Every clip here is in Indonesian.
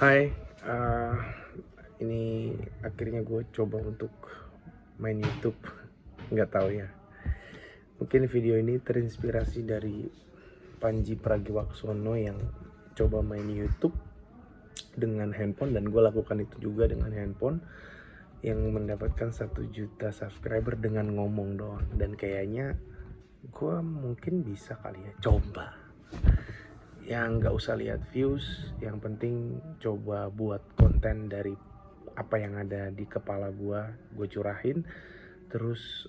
Hai, eh, ini akhirnya gue coba untuk main YouTube. Nggak tahu ya. Mungkin video ini terinspirasi dari Panji Pragiwaksono yang coba main YouTube dengan handphone, dan gue lakukan itu juga dengan handphone yang mendapatkan 1 juta subscriber dengan ngomong doang. Dan kayaknya gue mungkin bisa kali ya coba. Yang nggak usah lihat views, yang penting coba buat konten dari apa yang ada di kepala gue curahin. Terus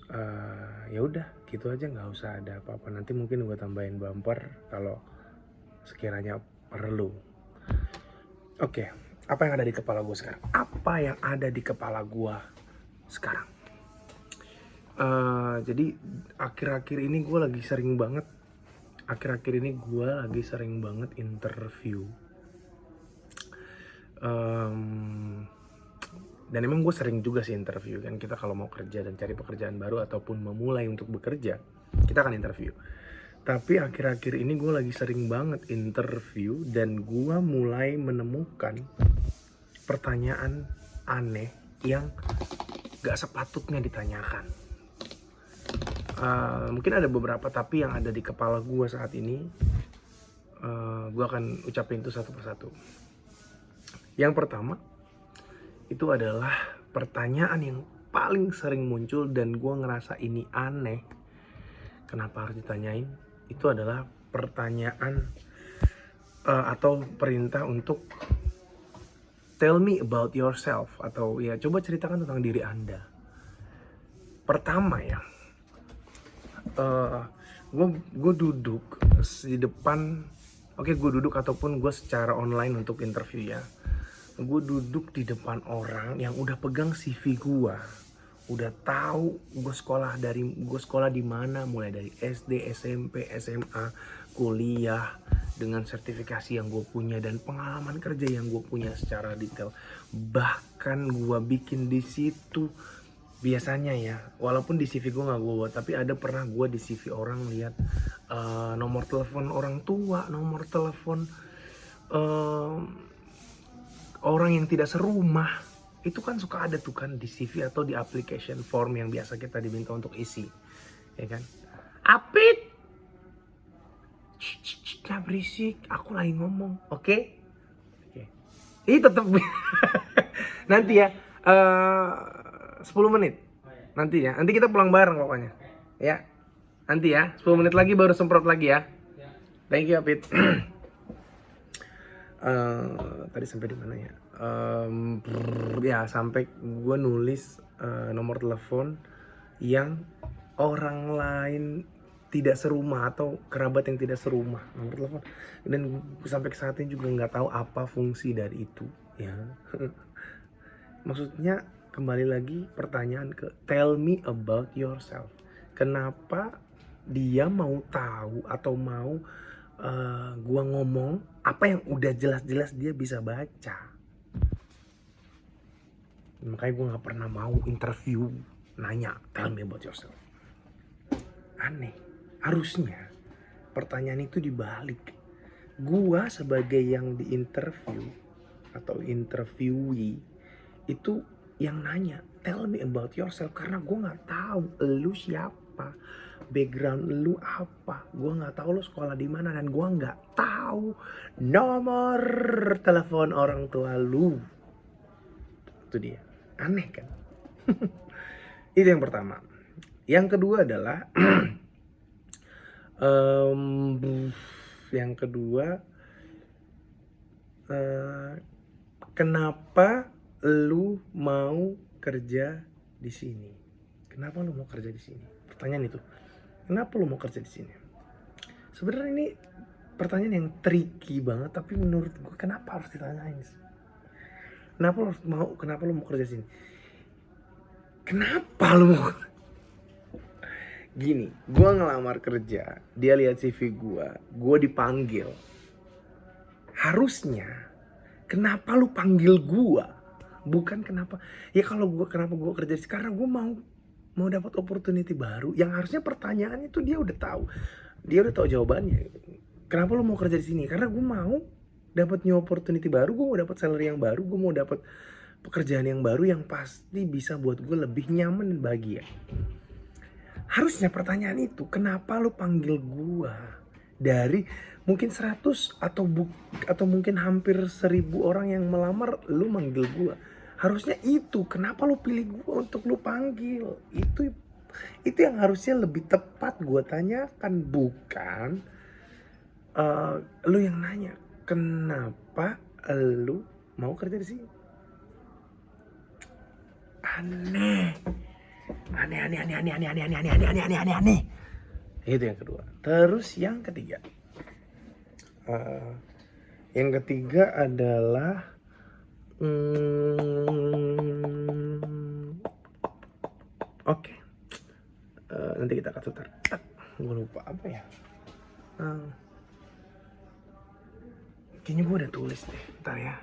ya udah gitu aja, nggak usah ada apa-apa. Nanti mungkin gue tambahin bumper kalau sekiranya perlu. Oke, apa yang ada di kepala gue sekarang? Apa yang ada di kepala gue sekarang? Jadi akhir-akhir ini gue lagi sering banget interview. Dan emang gue sering juga sih interview kan. Kita kalau mau kerja dan cari pekerjaan baru ataupun memulai untuk bekerja, kita akan interview. Tapi akhir-akhir ini gue lagi sering banget interview, dan gue mulai menemukan pertanyaan aneh yang gak sepatutnya ditanyakan. Mungkin ada beberapa, tapi yang ada di kepala gue saat ini, gue akan ucapin itu satu persatu. Yang pertama, itu adalah pertanyaan yang paling sering muncul dan gue ngerasa ini aneh. Kenapa harus ditanyain? Itu adalah pertanyaan atau perintah untuk tell me about yourself, atau ya coba ceritakan tentang diri Anda. Pertama ya, gue duduk di depan, gue duduk ataupun gue secara online untuk interview ya. Gue duduk di depan orang yang udah pegang CV gue, udah tahu gue sekolah di mana, mulai dari SD, SMP, SMA, kuliah, dengan sertifikasi yang gue punya dan pengalaman kerja yang gue punya secara detail. Bahkan gue bikin di situ, biasanya ya, walaupun di CV gue nggak gue buat, tapi ada pernah gue di CV orang lihat nomor telepon orang tua, nomor telepon orang yang tidak serumah. Itu kan suka ada tuh kan di CV atau di application form yang biasa kita diminta untuk isi, ya kan? Apit, gak berisik, aku lagi ngomong, oke? Ini tetap nanti ya, 10 menit nanti ya, nanti kita pulang bareng pokoknya ya. Nanti ya, 10 menit lagi baru semprot lagi ya. Thank you Apit. Tadi sampai di mana ya? Ya sampai gue nulis nomor telepon yang orang lain tidak serumah atau kerabat yang tidak serumah, nomor telepon. Dan sampai ke saat ini juga nggak tahu apa fungsi dari itu ya. Maksudnya kembali lagi pertanyaan ke tell me about yourself. Kenapa dia mau tahu atau mau gua ngomong apa yang udah jelas-jelas dia bisa baca? Makanya gue nggak pernah mau interview nanya tell me about yourself. Aneh. Harusnya pertanyaan itu dibalik. Gua sebagai yang diinterview atau interviewee itu yang nanya tell me about yourself, karena gue nggak tahu lu siapa, background lu apa, gue nggak tahu lu sekolah di mana, dan gue nggak tahu nomor telepon orang tua lu. Itu dia, aneh kan? Itu yang pertama. Yang kedua adalah kenapa lu mau kerja di sini? Kenapa lu mau kerja di sini? Pertanyaan itu. Kenapa lu mau kerja di sini? Sebenarnya ini pertanyaan yang tricky banget, tapi menurut gue kenapa harus ditanyain? Kenapa lu mau kerja di sini? Kenapa lu mau? Gini, gue ngelamar kerja, dia lihat CV gue dipanggil. Harusnya, kenapa lu panggil gue? Bukan kenapa, ya kenapa gue kerja di sini? Karena gue mau dapat opportunity baru. Yang harusnya pertanyaannya itu dia udah tahu jawabannya. Kenapa lu mau kerja di sini? Karena gue mau dapat new opportunity baru, gue mau dapat salary yang baru, gue mau dapat pekerjaan yang baru yang pasti bisa buat gue lebih nyaman dan bahagia. Harusnya pertanyaan itu, kenapa lu panggil gue dari mungkin 100 atau mungkin hampir 1000 orang yang melamar, lu manggil gue. Harusnya itu, kenapa lu pilih gue untuk lu panggil? Itu yang harusnya lebih tepat gue tanyakan, bukan lu yang nanya kenapa lu mau kerja di sini. Aneh. Itu yang kedua. Terus yang ketiga, adalah oke. Nanti kita akan putar. Gue lupa apa ya. Kayaknya gue udah tulis deh. Bentar ya.